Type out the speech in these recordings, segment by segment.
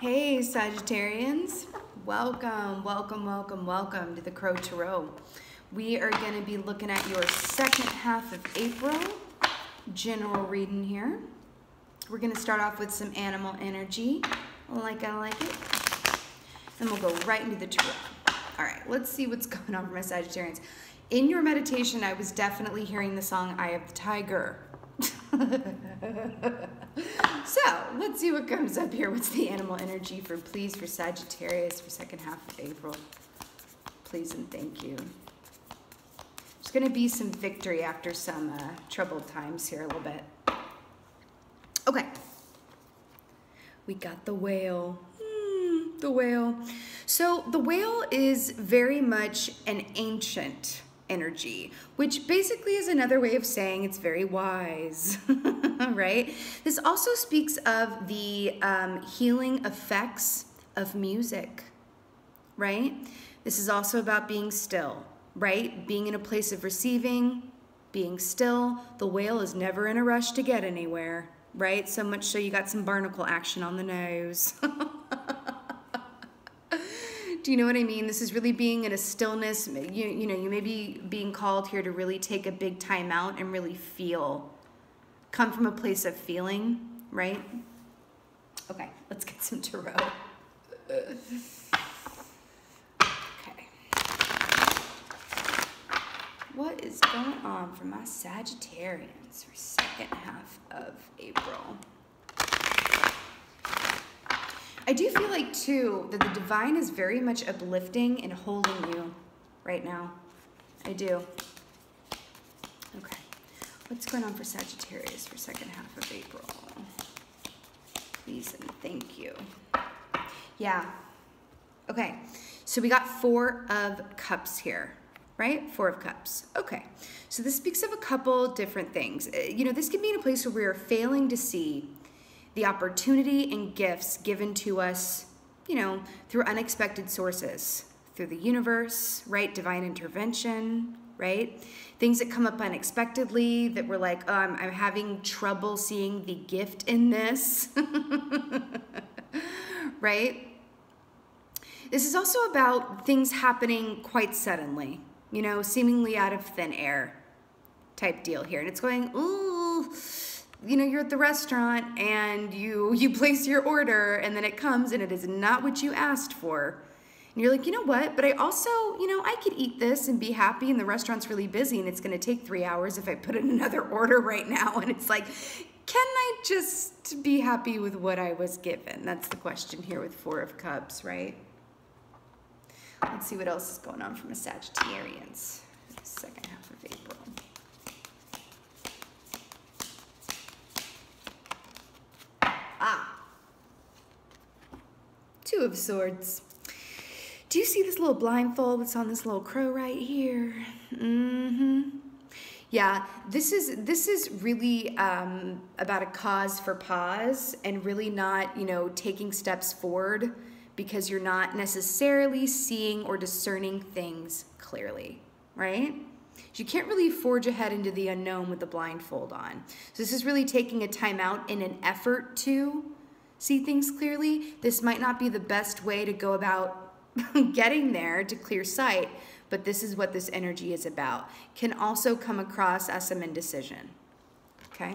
Hey Sagittarians, welcome to the Crow Tarot. We are going to be looking at your second half of April, general reading here. We're going to start off with some animal energy, like I like it, and we'll go right into the tarot. All right, let's see what's going on for my Sagittarians. In your meditation, I was definitely hearing the song Eye of the Tiger. So let's see what comes up here. What's the animal energy for Sagittarius for second half of April? Please and thank you. There's going to be some victory after some troubled times here a little bit. Okay. We got the whale. The whale. So the whale is very much an ancient energy, which basically is another way of saying it's very wise, right? This also speaks of the healing effects of music, right? This is also about being still, right? Being in a place of receiving, being still. The whale is never in a rush to get anywhere, right? So much so you got some barnacle action on the nose. Do you know what I mean? This is really being in a stillness. You know, you may be being called here to really take a big time out and really feel, come from a place of feeling, right? Okay, let's get some tarot. Okay. What is going on for my Sagittarians for second half of April? I do feel like, too, that the divine is very much uplifting and holding you right now. I do. Okay. What's going on for Sagittarius for second half of April? Please and thank you. Yeah. Okay. So we got Four of Cups here, right? Four of Cups. Okay. So this speaks of a couple different things. You know, this can be in a place where we are failing to see the opportunity and gifts given to us, you know, through unexpected sources, through the universe, right? Divine intervention, right? Things that come up unexpectedly that we're like, oh, I'm having trouble seeing the gift in this, right? This is also about things happening quite suddenly, you know, seemingly out of thin air type deal here. And it's going, ooh, you know, you're at the restaurant and you place your order and then it comes and it is not what you asked for. And you're like, you know what? But I also, you know, I could eat this and be happy and the restaurant's really busy and it's going to take 3 hours if I put in another order right now. And it's like, can I just be happy with what I was given? That's the question here with Four of Cups, right? Let's see what else is going on from a Sagittarians second half of April. Two of Swords. Do you see this little blindfold that's on this little crow right here? Yeah, this is really about a cause for pause and really not, you know, taking steps forward because you're not necessarily seeing or discerning things clearly, right? You can't really forge ahead into the unknown with the blindfold on. So this is really taking a time out in an effort to see things clearly. This might not be the best way to go about getting there to clear sight, but this is what this energy is about. Can also come across as some indecision, okay?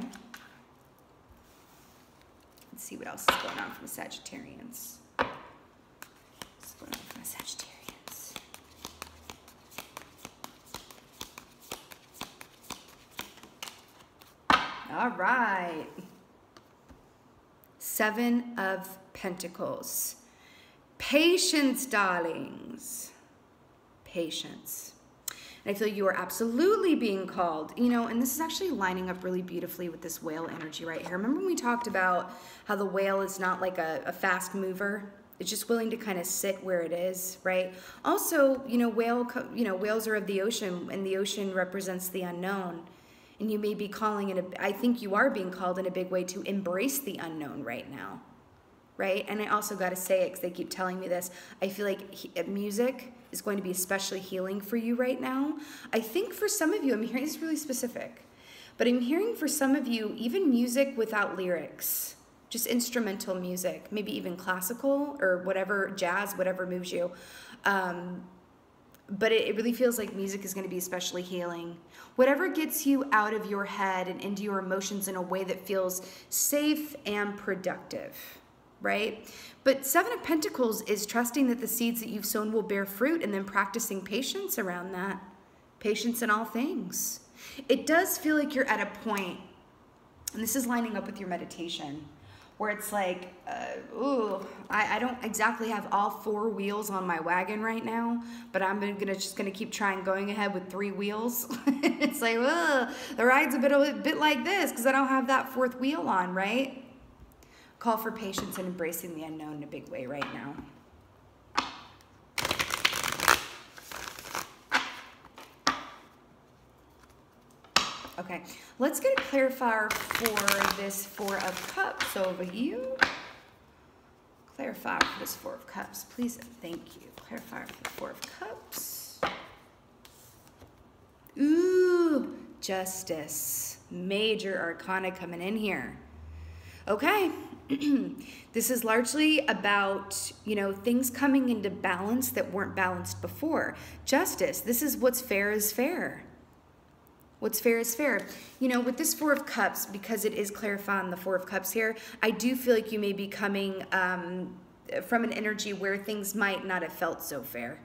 Let's see what else is going on from the Sagittarians. What's going on from the Sagittarians? All right. Seven of Pentacles. Patience, darlings. Patience. And I feel you are absolutely being called, you know, and this is actually lining up really beautifully with this whale energy right here. Remember when we talked about how the whale is not like a fast mover? It's just willing to kind of sit where it is, right? Also, you know, whales are of the ocean, and the ocean represents the unknown. And you may be calling it, I think you are being called in a big way to embrace the unknown right now, right? And I also got to say it because they keep telling me this. I feel like music is going to be especially healing for you right now. I think for some of you, I'm hearing this really specific, but I'm hearing for some of you, even music without lyrics, just instrumental music, maybe even classical or whatever, jazz, whatever moves you. But it really feels like music is going to be especially healing. Whatever gets you out of your head and into your emotions in a way that feels safe and productive, right? But Seven of Pentacles is trusting that the seeds that you've sown will bear fruit, and then practicing patience around that. Patience in all things. It does feel like you're at a point, and this is lining up with your meditation, where it's like, I don't exactly have all 4 wheels on my wagon right now, but I'm just gonna keep trying going ahead with 3 wheels. It's like, the ride's a bit like this because I don't have that 4th wheel on, right? Call for patience and embracing the unknown in a big way right now. Okay, let's get a clarifier for this 4 of Cups over here. Clarifier for this 4 of Cups, please and thank you. Clarifier for the 4 of Cups. Ooh, Justice. Major Arcana coming in here. Okay, this is largely about, you know, things coming into balance that weren't balanced before. Justice, this is what's fair is fair. What's fair is fair. You know, with this 4 of Cups, because it is clarifying the 4 of Cups here, I do feel like you may be coming from an energy where things might not have felt so fair.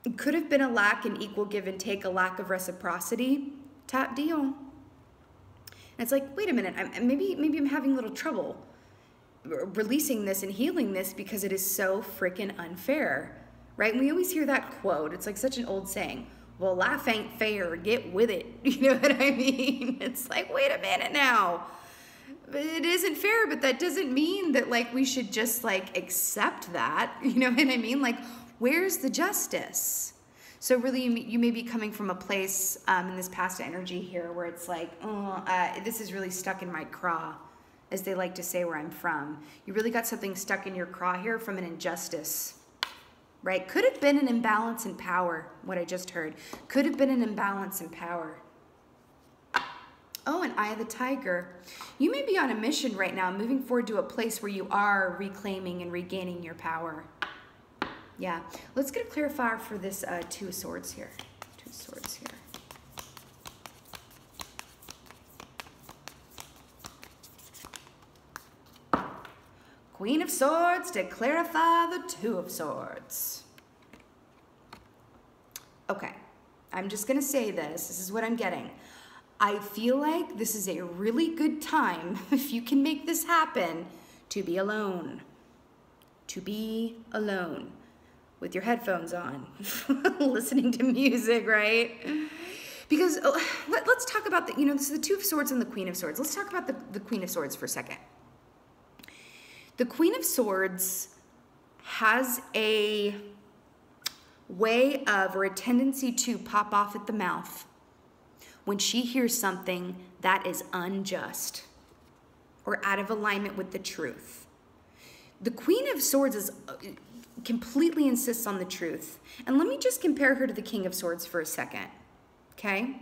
It could have been a lack in equal give and take, a lack of reciprocity type deal. And it's like, wait a minute, maybe I'm having a little trouble releasing this and healing this because it is so freaking unfair, right? And we always hear that quote. It's like such an old saying. Well, life ain't fair, get with it. You know what I mean? It's like, wait a minute now. It isn't fair, but that doesn't mean that like we should just like accept that. You know what I mean? Like, where's the justice? So really you may be coming from a place in this past energy here where it's like, this is really stuck in my craw, as they like to say where I'm from. You really got something stuck in your craw here from an injustice. Right? Could have been an imbalance in power, what I just heard. Could have been an imbalance in power. Oh, and Eye of the Tiger. You may be on a mission right now, moving forward to a place where you are reclaiming and regaining your power. Yeah. Let's get a clarifier for this 2 of Swords here. 2 of Swords here. Queen of Swords to clarify the 2 of Swords. Okay, I'm just gonna say this. This is what I'm getting. I feel like this is a really good time, if you can make this happen, to be alone. To be alone. With your headphones on. Listening to music, right? Because let's talk about the, you know, this is the 2 of Swords and the Queen of Swords. Let's talk about the Queen of Swords for a second. The Queen of Swords has a way of, or a tendency to pop off at the mouth when she hears something that is unjust or out of alignment with the truth. The Queen of Swords is completely insists on the truth. And let me just compare her to the King of Swords for a second, okay?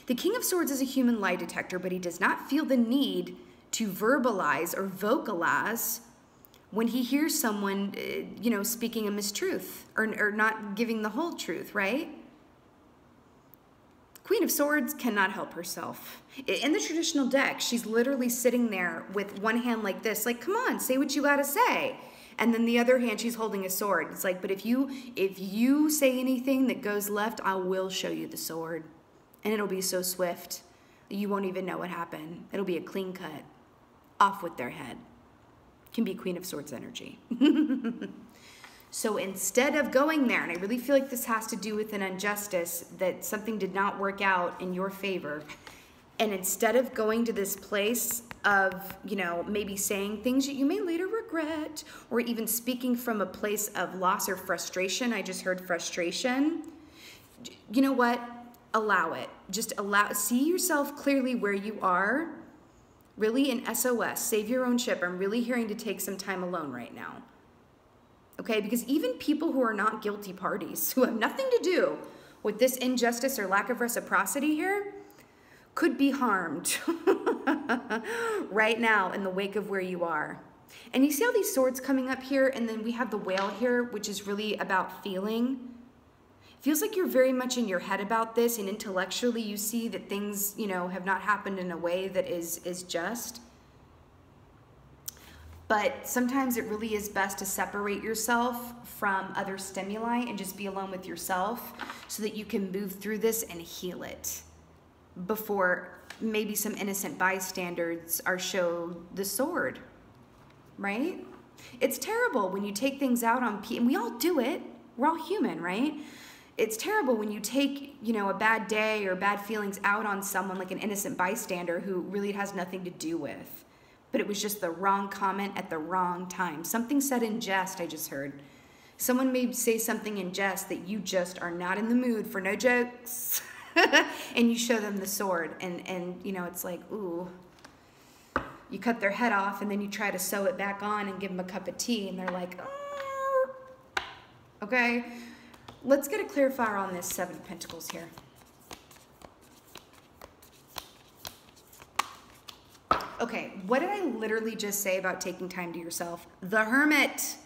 The King of Swords is a human lie detector, but he does not feel the need to verbalize or vocalize when he hears someone, you know, speaking a mistruth or not giving the whole truth, right? Queen of Swords cannot help herself. In the traditional deck, she's literally sitting there with one hand like this, like, come on, say what you gotta say. And then the other hand, she's holding a sword. It's like, but if you say anything that goes left, I will show you the sword. And it'll be so swift, you won't even know what happened. It'll be a clean cut. Off with their head. Can be Queen of Swords energy. So instead of going there, and I really feel like this has to do with an injustice, that something did not work out in your favor, and instead of going to this place of, you know, maybe saying things that you may later regret, or even speaking from a place of loss or frustration, I just heard frustration, you know what? Allow it. Just allow, see yourself clearly where you are. Really in SOS, save your own ship. I'm really hearing to take some time alone right now. Okay, because even people who are not guilty parties, who have nothing to do with this injustice or lack of reciprocity here, could be harmed. right now in the wake of where you are. And you see all these swords coming up here, and then we have the whale here, which is really about feeling. Feels like you're very much in your head about this, and intellectually you see that things, you know, have not happened in a way that is just. But sometimes it really is best to separate yourself from other stimuli and just be alone with yourself so that you can move through this and heal it before maybe some innocent bystanders are showed the sword, right? It's terrible when you take things out on people, and we all do it. We're all human, right? It's terrible when you take, you know, a bad day or bad feelings out on someone like an innocent bystander who really has nothing to do with. But it was just the wrong comment at the wrong time. Something said in jest, I just heard. Someone may say something in jest that you just are not in the mood for no jokes. And you show them the sword, and you know, it's like, ooh. You cut their head off, and then you try to sew it back on and give them a cup of tea, and they're like, oh. Okay? Let's get a clarifier on this Seven of Pentacles here. Okay, what did I literally just say about taking time to yourself? The Hermit.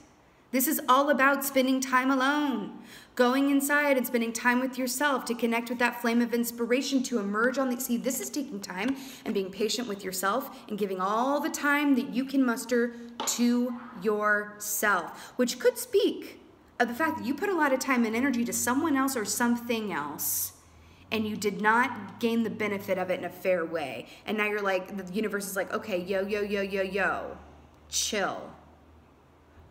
This is all about spending time alone, going inside and spending time with yourself to connect with that flame of inspiration, to emerge on the, see, this is taking time and being patient with yourself and giving all the time that you can muster to yourself, which could speak of the fact that you put a lot of time and energy to someone else or something else, and you did not gain the benefit of it in a fair way. And now you're like, the universe is like, okay, yo, chill.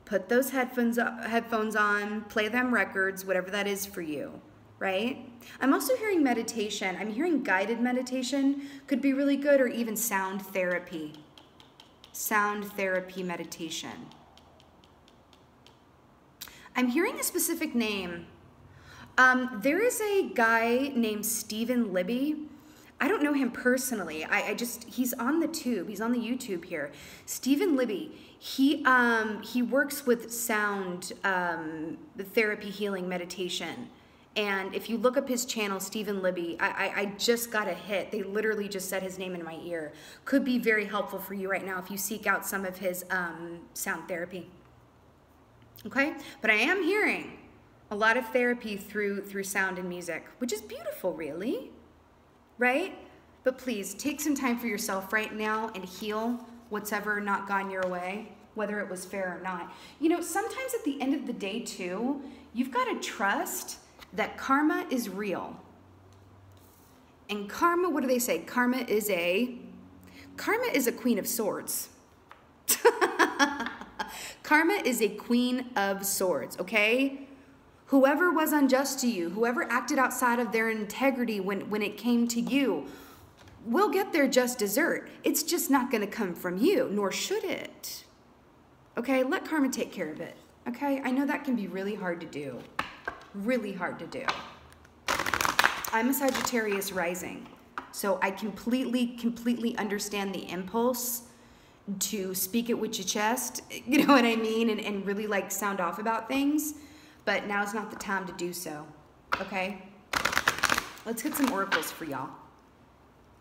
Put those headphones on, play them records, whatever that is for you, right? I'm also hearing meditation. I'm hearing guided meditation could be really good, or even sound therapy. Sound therapy meditation. I'm hearing a specific name. There is a guy named Stephen Libby. I don't know him personally. He's on the tube. He's on the YouTube here. Stephen Libby. He works with sound therapy, healing, meditation. And if you look up his channel, Stephen Libby, I just got a hit. They literally just said his name in my ear. Could be very helpful for you right now if you seek out some of his sound therapy. Okay? But I am hearing a lot of therapy through sound and music, which is beautiful, really. Right? But please, take some time for yourself right now and heal what's ever not gone your way, whether it was fair or not. You know, sometimes at the end of the day, too, you've got to trust that karma is real. And karma, what do they say? Karma is a queen of swords. Karma is a queen of swords, okay? Whoever was unjust to you, whoever acted outside of their integrity when it came to you, will get their just dessert. It's just not going to come from you, nor should it. Okay, let karma take care of it. Okay, I know that can be really hard to do. Really hard to do. I'm a Sagittarius rising, so I completely understand the impulse to speak it with your chest, you know what I mean, and really like sound off about things, but now's not the time to do so, okay? Let's get some oracles for y'all.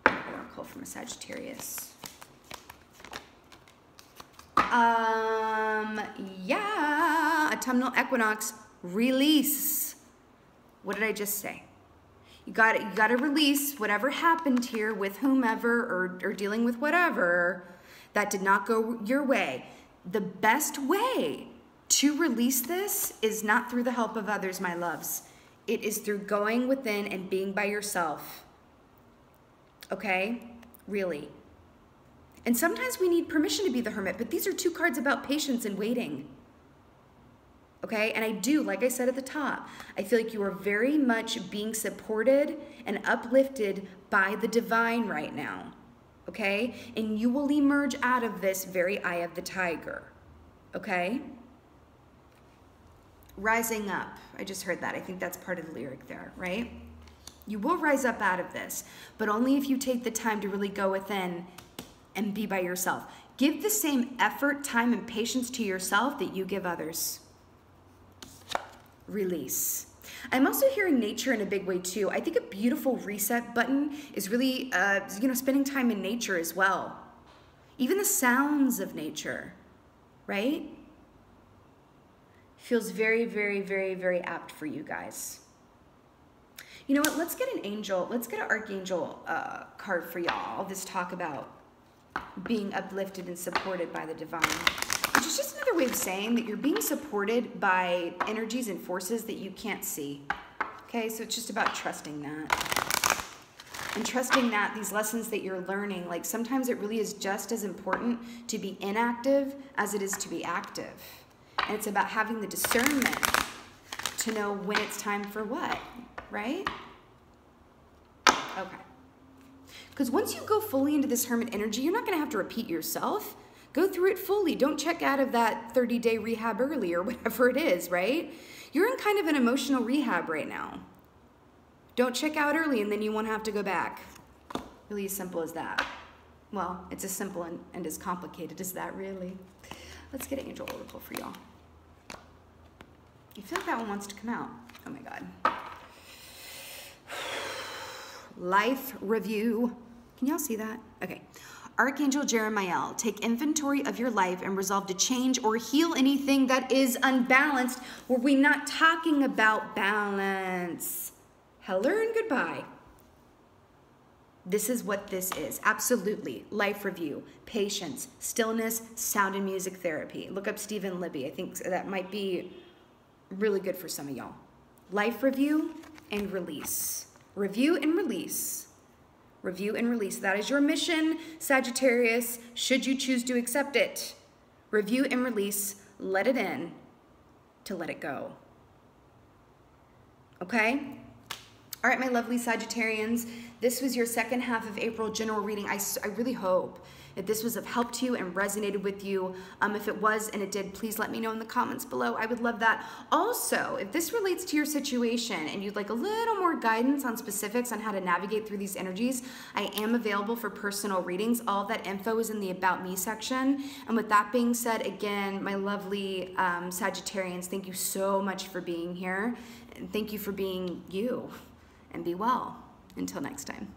Oracle from a Sagittarius. Yeah, autumnal equinox, release. What did I just say? You got to release whatever happened here with whomever or dealing with whatever that did not go your way. The best way to release this is not through the help of others, my loves. It is through going within and being by yourself. Okay? Really. And sometimes we need permission to be the hermit, but these are two cards about patience and waiting. Okay? And I do, like I said at the top, I feel like you are very much being supported and uplifted by the divine right now. Okay? And you will emerge out of this very eye of the tiger. Okay? Rising up. I just heard that. I think that's part of the lyric there, right? You will rise up out of this, but only if you take the time to really go within and be by yourself. Give the same effort, time, and patience to yourself that you give others. Release. I'm also hearing nature in a big way too. I think a beautiful reset button is really, you know, spending time in nature as well. Even the sounds of nature, right? Feels very, very, very, very apt for you guys. You know what? Let's get an angel. Let's get an archangel card for y'all. All this talk about being uplifted and supported by the divine. Which is just another way of saying that you're being supported by energies and forces that you can't see. Okay, so it's just about trusting that. And trusting that these lessons that you're learning, like sometimes it really is just as important to be inactive as it is to be active. And it's about having the discernment to know when it's time for what, right? Okay. Because once you go fully into this hermit energy, you're not going to have to repeat yourself. Go through it fully. Don't check out of that 30-day rehab early or whatever it is, right? You're in kind of an emotional rehab right now. Don't check out early and then you won't have to go back. Really as simple as that. Well, it's as simple and as complicated as that, really. Let's get an angel oracle for y'all. I feel like that one wants to come out. Oh my God. Life review. Can y'all see that? Okay. Archangel Jeremiel, take inventory of your life and resolve to change or heal anything that is unbalanced. Were we not talking about balance? Hello and goodbye. This is what this is. Absolutely. Life review, patience, stillness, sound and music therapy. Look up Stephen Libby. I think that might be really good for some of y'all. Life review and release. Review and release. Review and release. That is your mission, Sagittarius, should you choose to accept it. Review and release. Let it in to let it go. Okay? All right, my lovely Sagittarians, this was your second half of April general reading. I really hope that this was of help to you and resonated with you. If it was and it did, please let me know in the comments below. I would love that. Also, if this relates to your situation and you'd like a little more guidance on specifics on how to navigate through these energies, I am available for personal readings. All of that info is in the About Me section. And with that being said, again, my lovely Sagittarians, thank you so much for being here. And thank you for being you. And be well. Until next time.